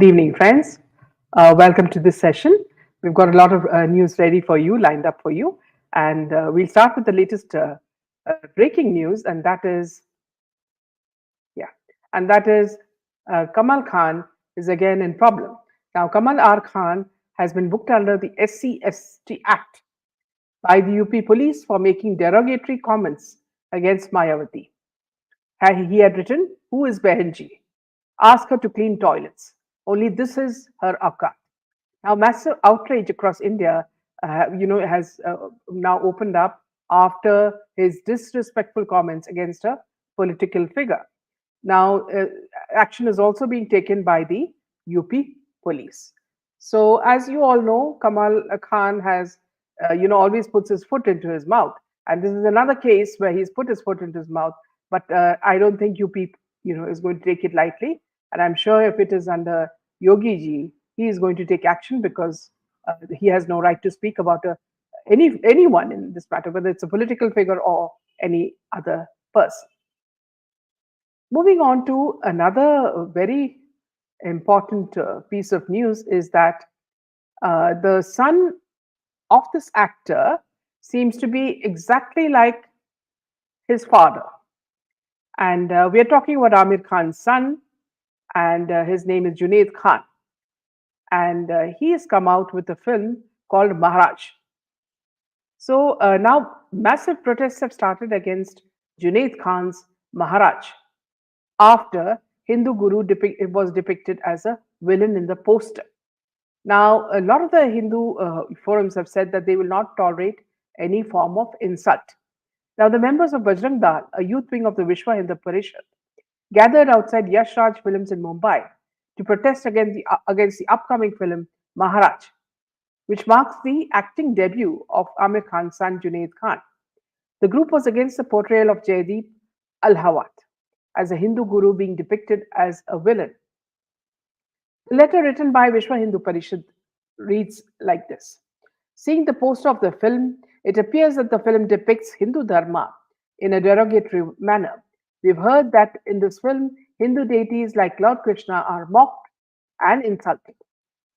Good evening, friends. Welcome to this session. We've got a lot of news ready for you, lined up for you. And we'll start with the latest breaking news, and that is, yeah, and that is Kamal Khan is again in problem. Now, Kamal R. Khan has been booked under the SC/ST Act by the UP police for making derogatory comments against Mayawati. He had written, "Who is Behenji? Ask her to clean toilets. Only this is her aukat." Now, massive outrage across India, has now opened up after his disrespectful comments against a political figure. Now, action is also being taken by the UP police. So, as you all know, Kamal Khan has, always puts his foot into his mouth, and this is another case where he's put his foot into his mouth. But I don't think UP, is going to take it lightly, and I'm sure if it is under Yogi ji, he is going to take action because he has no right to speak about anyone in this matter, whether it's a political figure or any other person. Moving on to another very important piece of news is that the son of this actor seems to be exactly like his father. And we are talking about Aamir Khan's son, and his name is Junaid Khan. And he has come out with a film called Maharaj. So now massive protests have started against Junaid Khan's Maharaj after Hindu Guru was depicted as a villain in the poster. Now, a lot of the Hindu forums have said that they will not tolerate any form of insult. Now, the members of Bajrang Dal, a youth wing of the Vishwa Hindu Parishad, gathered outside Yash Raj Films in Mumbai to protest against the upcoming film Maharaj, which marks the acting debut of Aamir Khan's son Junaid Khan. The group was against the portrayal of Jaideep Alhawat as a Hindu guru being depicted as a villain. The letter written by Vishwa Hindu Parishad reads like this. Seeing the poster of the film, it appears that the film depicts Hindu Dharma in a derogatory manner. We've heard that in this film, Hindu deities like Lord Krishna are mocked and insulted.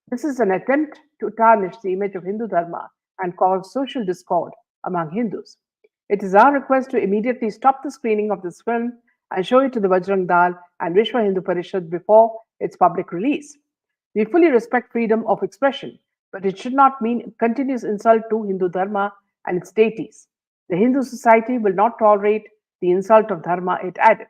This is an attempt to tarnish the image of Hindu Dharma and cause social discord among Hindus. It is our request to immediately stop the screening of this film and show it to the Bajrang Dal and Vishwa Hindu Parishad before its public release. We fully respect freedom of expression, but it should not mean continuous insult to Hindu Dharma and its deities. The Hindu society will not tolerate the insult of Dharma, it added.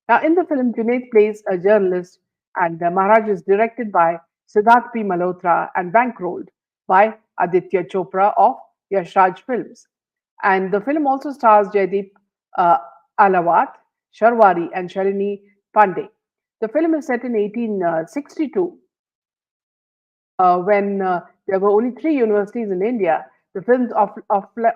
Now, in the film, Junaid plays a journalist, and Maharaj is directed by Siddharth P. Malhotra and bankrolled by Aditya Chopra of Yash Raj Films. And the film also stars Jaideep Alawat, Sharwari, and Shalini Pandey. The film is set in 1862 when there were only 3 universities in India. The film's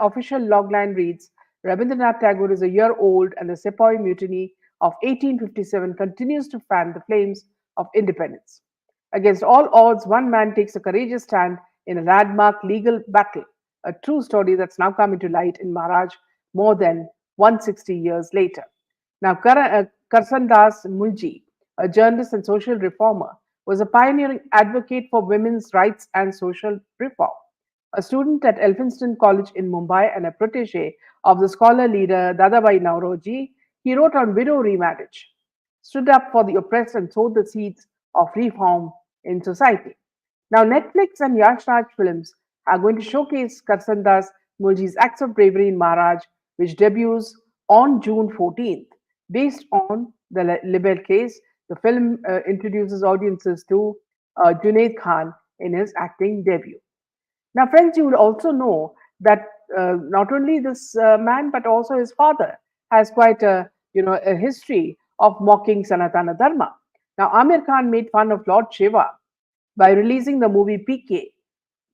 official logline reads, Rabindranath Tagore is a year old and the Sepoy Mutiny of 1857 continues to fan the flames of independence. Against all odds, one man takes a courageous stand in a landmark legal battle, a true story that's now come into light in Maharaj more than 160 years later. Now, Karsan Das Mulji, a journalist and social reformer, was a pioneering advocate for women's rights and social reform. A student at Elphinstone College in Mumbai and a protege of the scholar leader Dadabhai Nauroji, he wrote on widow remarriage, stood up for the oppressed and sowed the seeds of reform in society. Now, Netflix and Yash Raj Films are going to showcase Karsandas Mulji's acts of bravery in Maharaj, which debuts on June 14th. Based on the Libel case, the film introduces audiences to Junaid Khan in his acting debut. Now, friends, you will also know that not only this man but also his father has quite a history of mocking Sanatana Dharma. Now, Aamir Khan made fun of Lord Shiva by releasing the movie PK.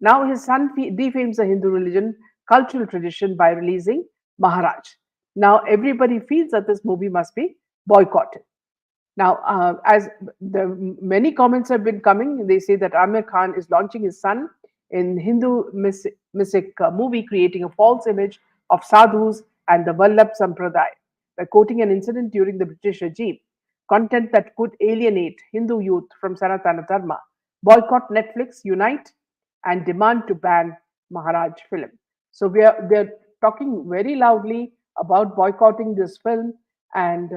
Now, his son defames the Hindu religion cultural tradition by releasing Maharaj. Now, everybody feels that this movie must be boycotted. Now, as the many comments have been coming, they say that Aamir Khan is launching his son in Hindu mystic movie, creating a false image of sadhus and the Vallabh Sampradaya by quoting an incident during the British regime. content that could alienate Hindu youth from Sanatana Dharma. Boycott Netflix, unite, and demand to ban Maharaj film. So they're talking very loudly about boycotting this film, and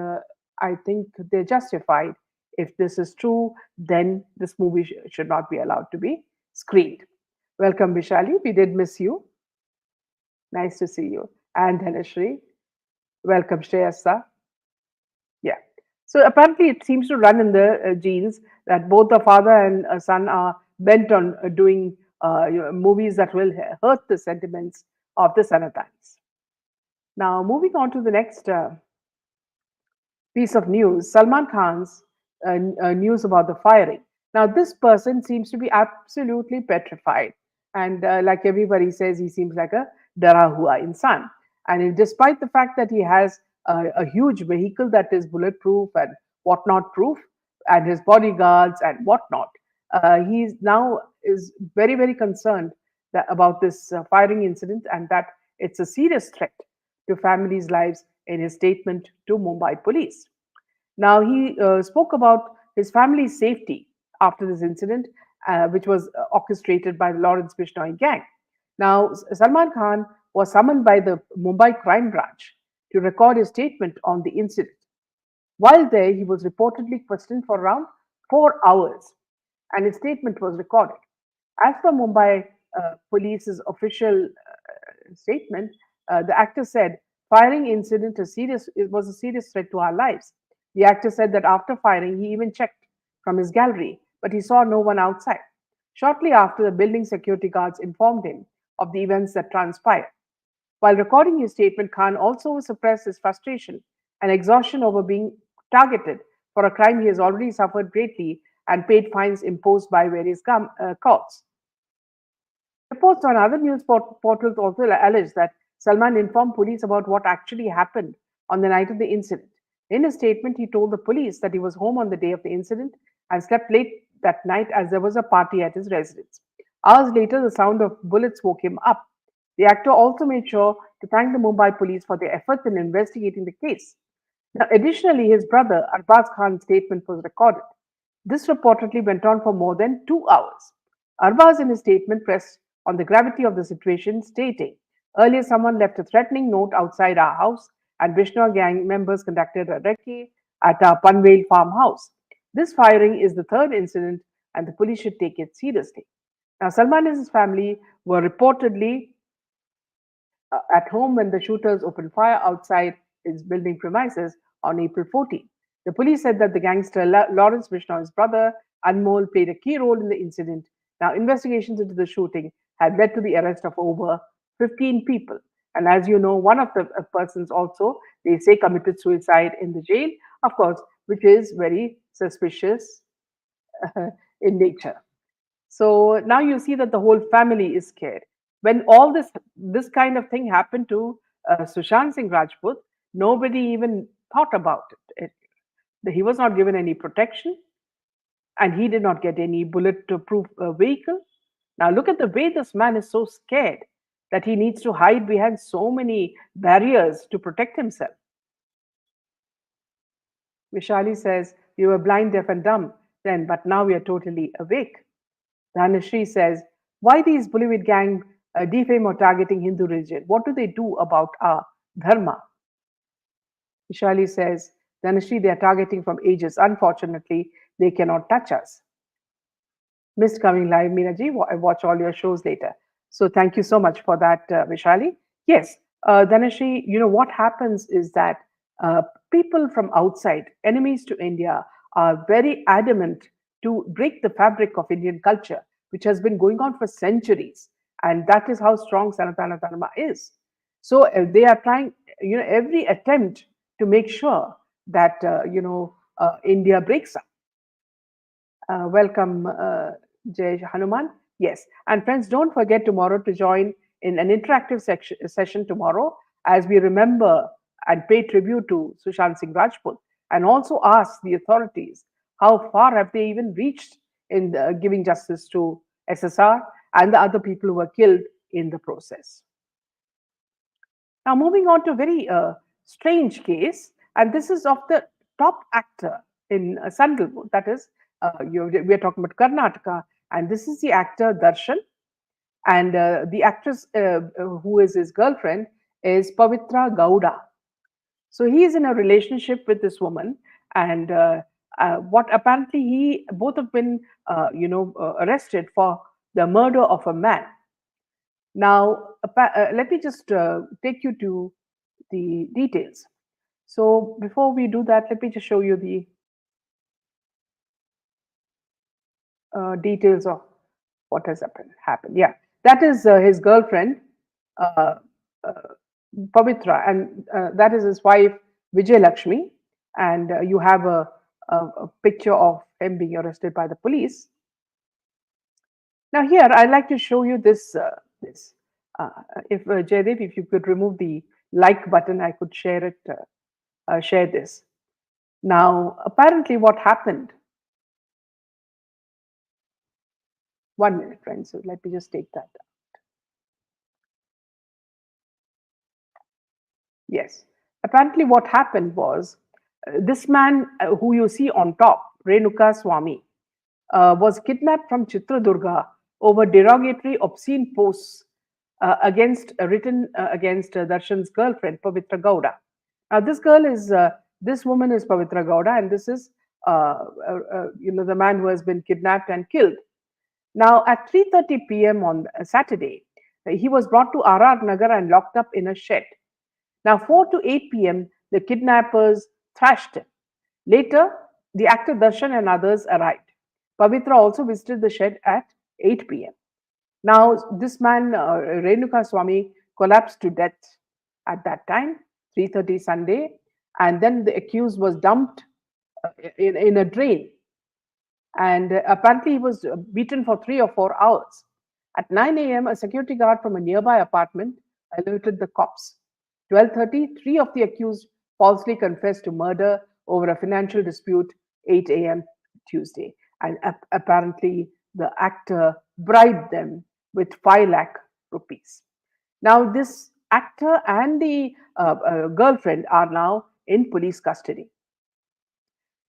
I think they're justified. If this is true, then this movie should not be allowed to be screened. Welcome, Vishali. We did miss you. Nice to see you. And Dhanashri. Welcome, Shreyasa. Yeah. So apparently, it seems to run in the genes that both the father and son are bent on doing movies that will hurt the sentiments of the Sanatans. Now, moving on to the next piece of news, Salman Khan's news about the firing. Now, this person seems to be absolutely petrified. And like everybody says, he seems like a dara hua insan. And despite the fact that he has a huge vehicle that is bulletproof and whatnot proof, and his bodyguards and whatnot, he now is very, very concerned about this firing incident and that it's a serious threat to families' lives in his statement to Mumbai police. Now, he spoke about his family's safety after this incident, which was orchestrated by the Lawrence Bishnoi gang. Now, Salman Khan was summoned by the Mumbai crime branch to record his statement on the incident. While there, he was reportedly questioned for around 4 hours, and his statement was recorded. As per Mumbai police's official statement, the actor said, "Firing incident it was a serious threat to our lives." The actor said that after firing, he even checked from his gallery, but he saw no one outside. Shortly after, the building security guards informed him of the events that transpired. While recording his statement, Khan also suppressed his frustration and exhaustion over being targeted for a crime he has already suffered greatly and paid fines imposed by various courts. Reports on other news portals also allege that Salman informed police about what actually happened on the night of the incident. In a statement, he told the police that he was home on the day of the incident and slept late that night as there was a party at his residence. Hours later, the sound of bullets woke him up. The actor also made sure to thank the Mumbai police for their efforts in investigating the case. Now, additionally, his brother Arbaz Khan's statement was recorded. This reportedly went on for more than 2 hours. Arbaz, in his statement, pressed on the gravity of the situation, stating, "Earlier, someone left a threatening note outside our house, and Vishnu gang members conducted a recce at our Panvel farmhouse. This firing is the third incident, and the police should take it seriously." Now, Salman and his family were reportedly at home when the shooters opened fire outside his building premises on April 14. The police said that the gangster Lawrence Bishnoi's brother Anmol played a key role in the incident. Now, investigations into the shooting had led to the arrest of over 15 people. And as you know, one of the persons also, they say, committed suicide in the jail, of course, which is very suspicious in nature. So now you see that the whole family is scared. When all this kind of thing happened to Sushant Singh Rajput, nobody even thought about it. He was not given any protection, and he did not get any bullet-proof vehicle. Now look at the way this man is so scared that he needs to hide behind so many barriers to protect himself. Vishali says, "We were blind, deaf, and dumb then, but now we are totally awake." Dhanashri says, "Why these Bollywood gang defame or targeting Hindu religion? What do they do about our dharma?" Vishali says, "Dhanashri, they are targeting from ages. Unfortunately, they cannot touch us." Missed coming live, Meenaji. I watch all your shows later. So thank you so much for that, Vishali. Yes, Dhanashri, you know what happens is that uh, people from outside, enemies to India, are very adamant to break the fabric of Indian culture, which has been going on for centuries. And that is how strong Sanatana Dharma is. So they are trying, every attempt to make sure that, India breaks up. Welcome, Jay Hanuman. Yes. And friends, don't forget tomorrow to join in an interactive session tomorrow as we remember and pay tribute to Sushant Singh Rajput and also ask the authorities how far have they even reached in giving justice to SSR and the other people who were killed in the process. Now, moving on to a very strange case, and this is of the top actor in Sandalwood. That is, we are talking about Karnataka, and this is the actor Darshan, and the actress who is his girlfriend is Pavitra Gowda. So he is in a relationship with this woman, and what apparently he both have been, arrested for the murder of a man. Now, let me just take you to the details. So before we do that, let me just show you the details of what has happened. Yeah, that is his girlfriend, uh, uh, Pavitra, and that is his wife, Vijay Lakshmi. And you have a picture of him being arrested by the police. Now, here I'd like to show you this. This, if Jaydev, if you could remove the like button, I could share it. Share this. Now, apparently, what happened? 1 minute, friends. So let me just take that. Yes. Apparently, what happened was this man who you see on top, Renuka Swami, was kidnapped from Chitradurga over derogatory, obscene posts written against Darshan's girlfriend, Pavitra Gowda. Now, this woman is Pavitra Gowda, and this is the man who has been kidnapped and killed. Now, at 3:30 p.m. on Saturday, he was brought to RR Nagar and locked up in a shed. Now, 4 to 8 p.m., the kidnappers thrashed him. Later, the actor Darshan and others arrived. Pavitra also visited the shed at 8 p.m. Now, this man, Renuka Swami, collapsed to death at that time, 3:30 Sunday, and then the accused was dumped in a drain, and apparently he was beaten for 3 or 4 hours. At 9 a.m., a security guard from a nearby apartment alerted the cops. 12:30, three of the accused falsely confessed to murder over a financial dispute 8 a.m. Tuesday. And apparently the actor bribed them with 5 lakh rupees. Now, this actor and the girlfriend are now in police custody.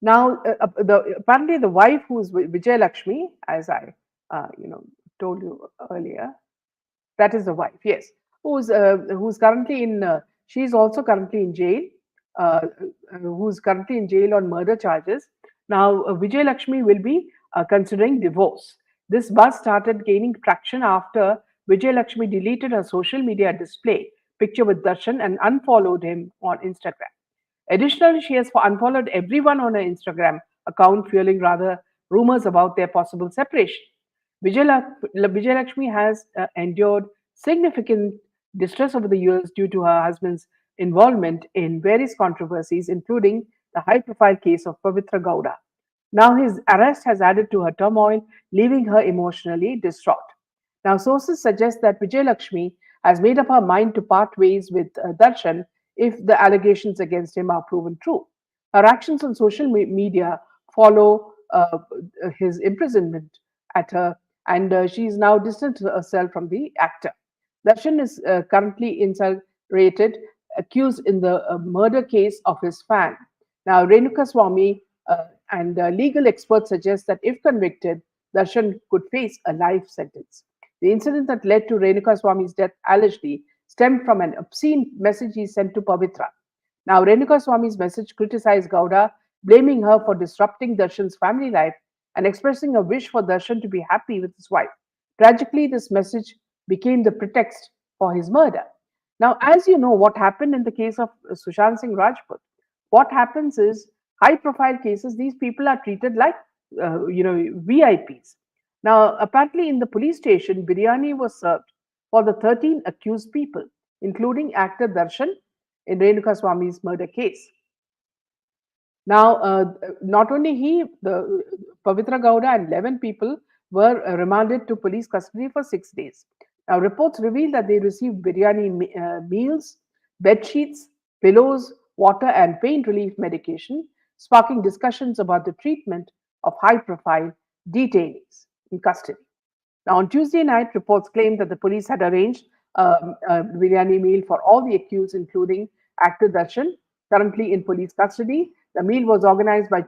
Now, apparently the wife, who is Vijay Lakshmi, as I told you earlier, that is the wife, yes, who's currently in. She's also currently in jail. Who's currently in jail on murder charges. Now, Vijay Lakshmi will be considering divorce. This buzz started gaining traction after Vijay Lakshmi deleted her social media display picture with Darshan and unfollowed him on Instagram. Additionally, she has unfollowed everyone on her Instagram account, fueling rather rumors about their possible separation. Vijayalakshmi has endured significant distress over the years due to her husband's involvement in various controversies, including the high profile case of Pavitra Gowda. Now, his arrest has added to her turmoil, leaving her emotionally distraught. Now, sources suggest that Vijayalakshmi has made up her mind to part ways with Darshan if the allegations against him are proven true. Her actions on social media follow his imprisonment at her, and she is now distanced herself from the actor. Darshan is currently incarcerated, accused in the murder case of his fan. Now, Renuka Swami and legal experts suggest that if convicted, Darshan could face a life sentence. The incident that led to Renuka Swami's death allegedly stemmed from an obscene message he sent to Pavitra. Now, Renuka Swami's message criticized Gowda, blaming her for disrupting Darshan's family life and expressing a wish for Darshan to be happy with his wife. Tragically, this message became the pretext for his murder. Now, as you know, what happened in the case of Sushant Singh Rajput, what happens is high profile cases, these people are treated like, VIPs. Now, apparently, in the police station, biryani was served for the 13 accused people, including actor Darshan in Renuka Swami's murder case. Now, not only he, the Pavitra Gowda and 11 people were remanded to police custody for 6 days. Now, reports reveal that they received biryani meals, bed sheets, pillows, water, and pain relief medication, sparking discussions about the treatment of high profile detainees in custody. Now, on Tuesday night, reports claimed that the police had arranged a biryani meal for all the accused, including actor Darshan, currently in police custody. The meal was organized by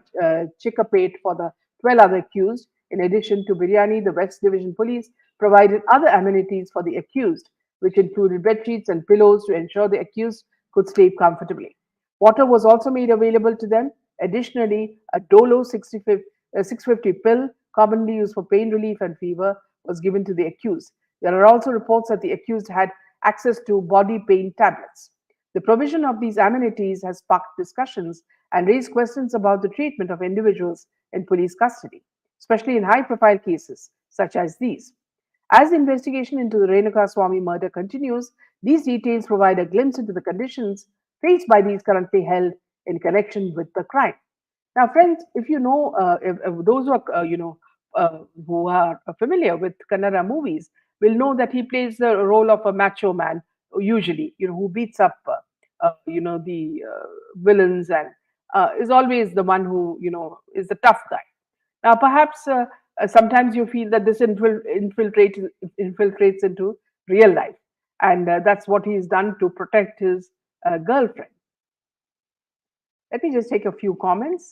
Chickapate for the 12 other accused. In addition to biryani, the West Division Police provided other amenities for the accused, which included bed sheets and pillows to ensure the accused could sleep comfortably. Water was also made available to them. Additionally, a Dolo 650 pill, commonly used for pain relief and fever, was given to the accused. There are also reports that the accused had access to body pain tablets. The provision of these amenities has sparked discussions and raised questions about the treatment of individuals in police custody, especially in high profile cases such as these. As the investigation into the Renuka Swami murder continues, these details provide a glimpse into the conditions faced by these currently held in connection with the crime. Now, friends, if you know, if those who are familiar with Kannada movies, will know that he plays the role of a macho man, usually, who beats up, the villains and is always the one who, is the tough guy. Now, perhaps sometimes you feel that this infiltrates into real life, and that's what he's done to protect his girlfriend. Let me just take a few comments.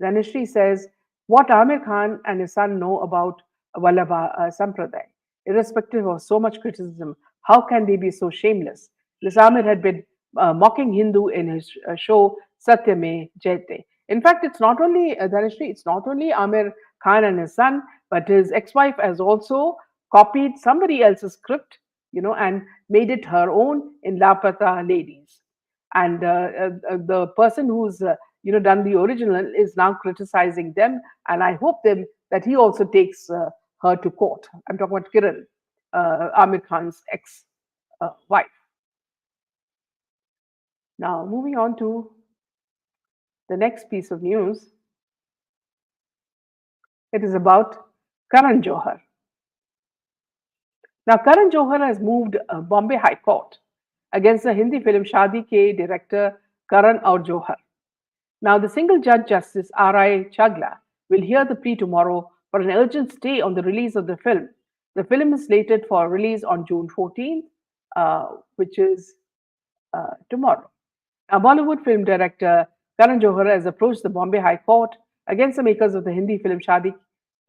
Dhanishri says, what Amir Khan and his son know about Vallabha Sampradaya, irrespective of so much criticism, how can they be so shameless? This Amir had been mocking Hindu in his show Satyame Jayate. In fact, it's not only Dhanishri, it's not only Amir Khan and his son, but his ex-wife has also copied somebody else's script, and made it her own in Lapata Ladies, and the person who's done the original is now criticizing them, and I hope them that he also takes her to court. I'm talking about Kiran, Amir Khan's ex wife. Now moving on to the next piece of news, it is about Karan Johar. Now Karan Johar has moved Bombay High Court against the Hindi film Shadi Ke director Karan Johar. Now, the single judge Justice R.I. Chagla will hear the plea tomorrow for an urgent stay on the release of the film. The film is slated for release on June 14th, which is tomorrow. Now, Bollywood film director Karan Johar has approached the Bombay High Court against the makers of the Hindi film Shadi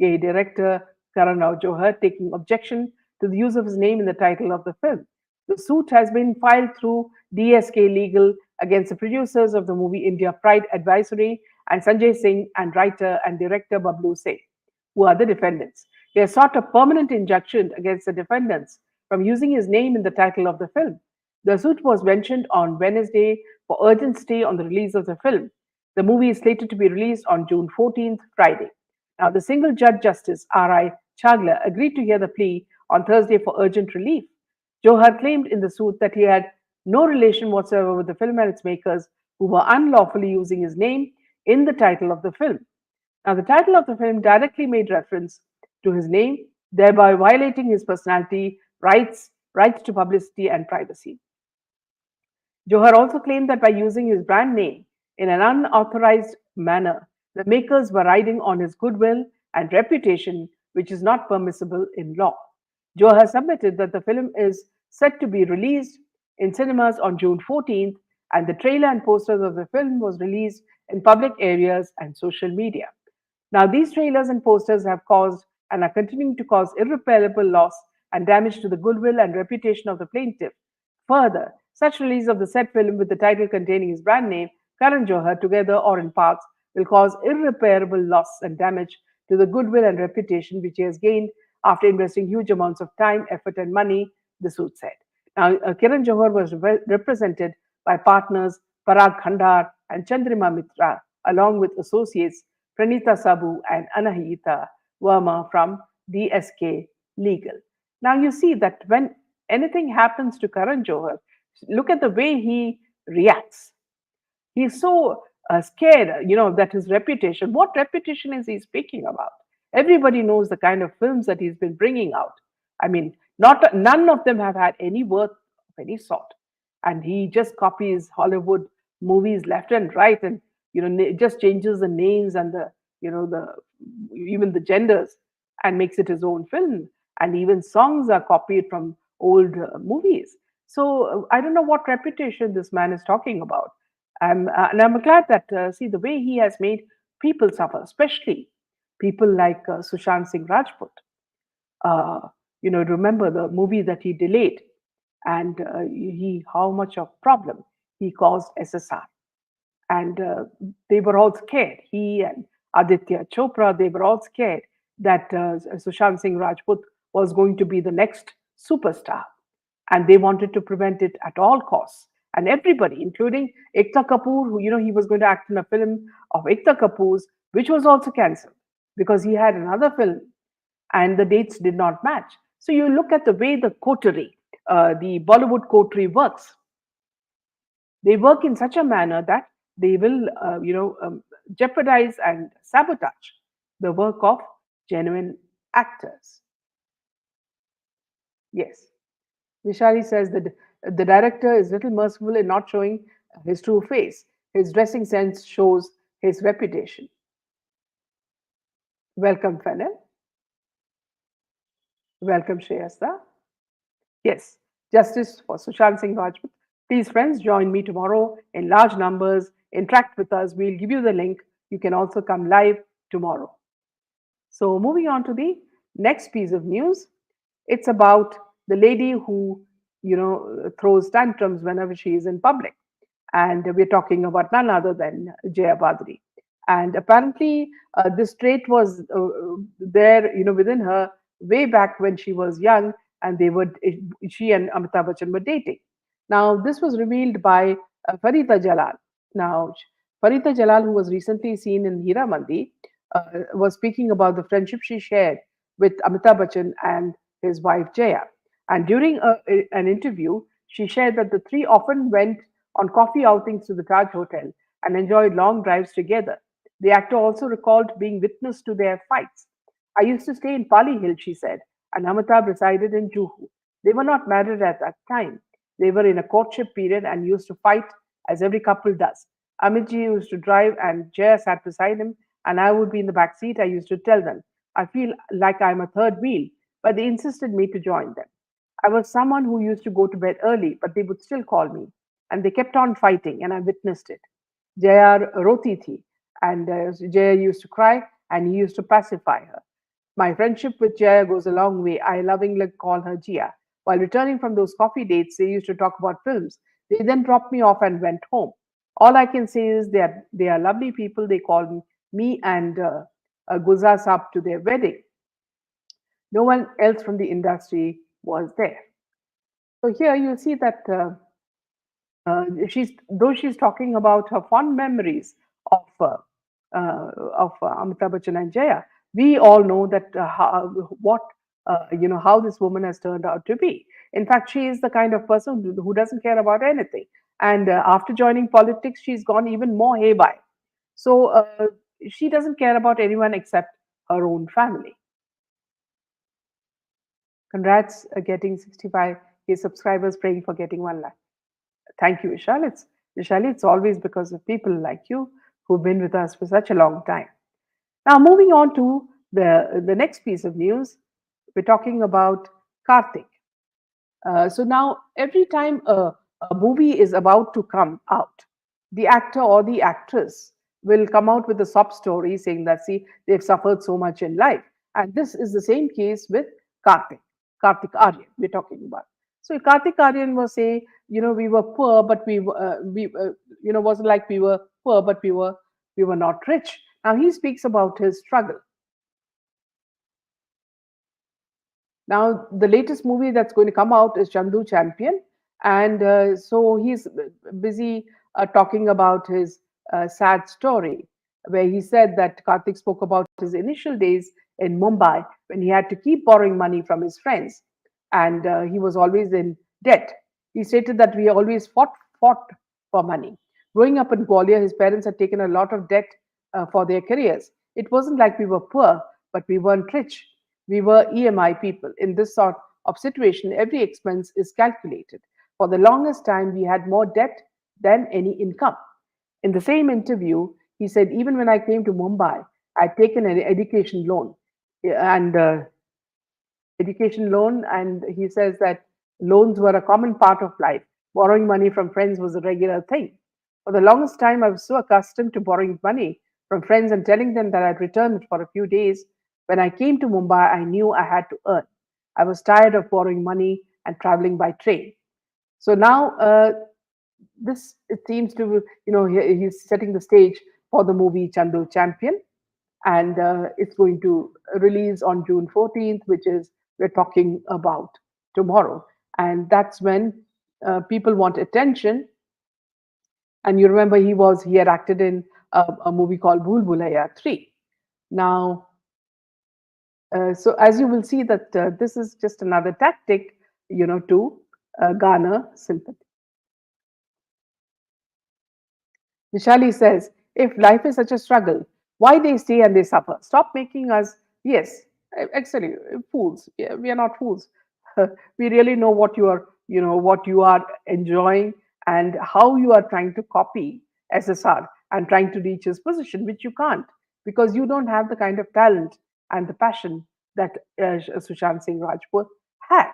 Ke director Karan Johar, taking objection to the use of his name in the title of the film. The suit has been filed through DSK Legal against the producers of the movie India Pride Advisory and Sanjay Singh and writer and director Bablu Singh, who are the defendants. They have sought a permanent injunction against the defendants from using his name in the title of the film. The suit was mentioned on Wednesday for urgent stay on the release of the film. The movie is slated to be released on June 14th, Friday. Now, the single judge Justice R.I. Chagla agreed to hear the plea on Thursday for urgent relief. Johar claimed in the suit that he had no relation whatsoever with the film and its makers, who were unlawfully using his name in the title of the film. Now, the title of the film directly made reference to his name, thereby violating his personality, rights to publicity, and privacy. Johar also claimed that by using his brand name in an unauthorized manner, the makers were riding on his goodwill and reputation, which is not permissible in law. Johar submitted that the film is set to be released in cinemas on June 14th, and the trailer and posters of the film was released in public areas and social media. Now, these trailers and posters have caused and are continuing to cause irreparable loss and damage to the goodwill and reputation of the plaintiff. Further, such release of the said film with the title containing his brand name, Karan Johar, together or in parts, will cause irreparable loss and damage to the goodwill and reputation which he has gained after investing huge amounts of time, effort, and money, the suit said. Now, Kiran Johar was represented by partners Parag Khandar and Chandrima Mitra, along with associates Pranita Sabu and Anahita Verma from DSK Legal. Now, you see that when anything happens to Karan Johar, look at the way he reacts. He's so scared, that his reputation, what reputation is he speaking about? Everybody knows the kind of films that he's been bringing out. I mean, none of them have had any worth of any sort. And he just copies Hollywood movies left and right, and just changes the names and the even the genders, and makes it his own film. And even songs are copied from old movies. So I don't know what reputation this man is talking about. And I'm glad that, see, the way he has made people suffer, especially people like Sushant Singh Rajput. Uh, remember the movie that he delayed, and how much of problem he caused SSR. And they were all scared. He and Aditya Chopra, they were all scared that Sushant Singh Rajput was going to be the next superstar, and they wanted to prevent it at all costs. And everybody, including Ekta Kapoor, who he was going to act in a film of Ekta Kapoor's, which was also cancelled because he had another film and the dates did not match. So you look at the way the coterie, the Bollywood coterie works. They work in such a manner that they will, jeopardize and sabotage the work of genuine actors. Yes. Vishali says that the director is little merciful in not showing his true face. His dressing sense shows his reputation. Welcome, Fennel. Welcome, Shreyasta. Yes, justice for Sushant Singh Rajput. Please, friends, join me tomorrow in large numbers. Interact with us. We'll give you the link. You can also come live tomorrow. So, moving on to the next piece of news, it's about the lady who, throws tantrums whenever she is in public. And we're talking about none other than Jaya Bachchan. And apparently, this trait was there, within her way back when she was young, and she and Amitabh Bachchan were dating. Now, this was revealed by Farita Jalal. Now, Farita Jalal, who was recently seen in Hira Mandi, was speaking about the friendship she shared with Amitabh Bachchan and his wife Jaya. And during an interview, she shared that the three often went on coffee outings to the Taj Hotel and enjoyed long drives together. The actor also recalled being witness to their fights. I used to stay in Pali Hill, she said, and Amitabh resided in Juhu. They were not married at that time. They were in a courtship period and used to fight as every couple does. Amitji used to drive and Jaya sat beside him, and I would be in the back seat. I used to tell them, I feel like I'm a third wheel, but they insisted me to join them. I was someone who used to go to bed early, but they would still call me. And they kept on fighting, and I witnessed it. Jaya roti thi, and Jaya used to cry, and he used to pacify her. My friendship with Jaya goes a long way. I lovingly call her Jia. While returning from those coffee dates, they used to talk about films. They then dropped me off and went home. All I can say is they are lovely people. They called me and Gulzar up to their wedding. No one else from the industry was there. So here you see that she's talking about her fond memories of Amitabh Bachchan and Jaya. We all know that how this woman has turned out to be. In fact, she is the kind of person who doesn't care about anything. And after joining politics, she's gone even more haywire. So she doesn't care about anyone except her own family. Congrats getting 65K subscribers, praying for getting 1 lakh. Thank you, Vishal. It's always because of people like you who've been with us for such a long time. Now, moving on to the next piece of news, we're talking about Karthik. So now, every time a movie is about to come out, the actor or the actress will come out with a sob story saying that, see, they've suffered so much in life. And this is the same case with Karthik, Karthik Aaryan, we're talking about. So Karthik Aaryan was saying, we were poor, but wasn't like we were poor, but we were not rich. Now he speaks about his struggle. Now, the latest movie that's going to come out is Chandu Champion, and so he's busy talking about his sad story, where he said that Karthik spoke about his initial days in Mumbai when he had to keep borrowing money from his friends, and he was always in debt. He stated that we always fought for money. Growing up in Gwalior, his parents had taken a lot of debt for their careers. It wasn't like we were poor, but we weren't rich. We were EMI people. In this sort of situation, every expense is calculated. For the longest time, we had more debt than any income. In the same interview, he said, even when I came to Mumbai, I'd taken an education loan, and he says that loans were a common part of life. Borrowing money from friends was a regular thing. For the longest time, I was so accustomed to borrowing money from friends and telling them that I'd return it for a few days. When I came to Mumbai, I knew I had to earn. I was tired of borrowing money and traveling by train. So now, this it seems to, he's setting the stage for the movie Chandu Champion, and it's going to release on June 14th, which is we're talking about tomorrow, and that's when people want attention. And you remember he had acted in a movie called Bhool Bhulaiya 3. Now, so as you will see that this is just another tactic, to garner sympathy. Vishali says, if life is such a struggle, why they stay and they suffer? Stop making us, yes, actually, fools. Yeah, we are not fools. We really know what you are enjoying and how you are trying to copy SSR and trying to reach his position, which you can't because you don't have the kind of talent and the passion that Sushant Singh Rajput had.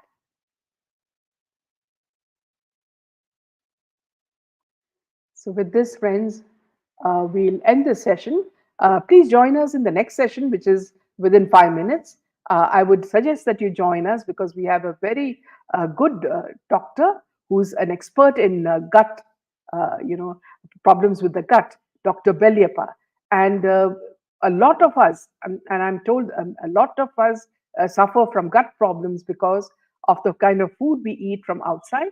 So, with this, friends, we'll end this session. Please join us in the next session, which is within 5 minutes. I would suggest that you join us because we have a very good doctor who's an expert in gut, problems with the gut, Dr. Belyapa. And a lot of us, and I'm told a lot of us suffer from gut problems because of the kind of food we eat from outside,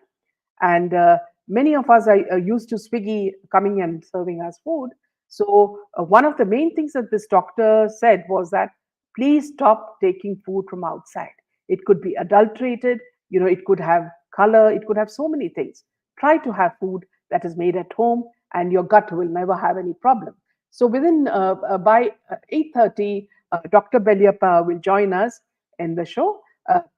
and many of us are used to Swiggy coming and serving us food. So one of the main things that this doctor said was that please stop taking food from outside. It could be adulterated, it could have color, it could have so many things. Try to have food that is made at home, and your gut will never have any problem. So within by 8:30, Dr. Belyapa will join us in the show.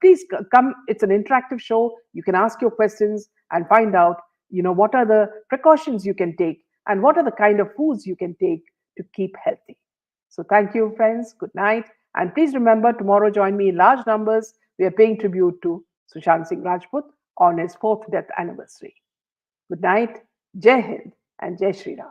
Please come. It's an interactive show. You can ask your questions and find out, what are the precautions you can take and what are the kind of foods you can take to keep healthy. So thank you, friends. Good night. And please remember, tomorrow join me in large numbers. We are paying tribute to Sushant Singh Rajput on his fourth death anniversary. Good night. Jai Hind and Jai Shri Ram.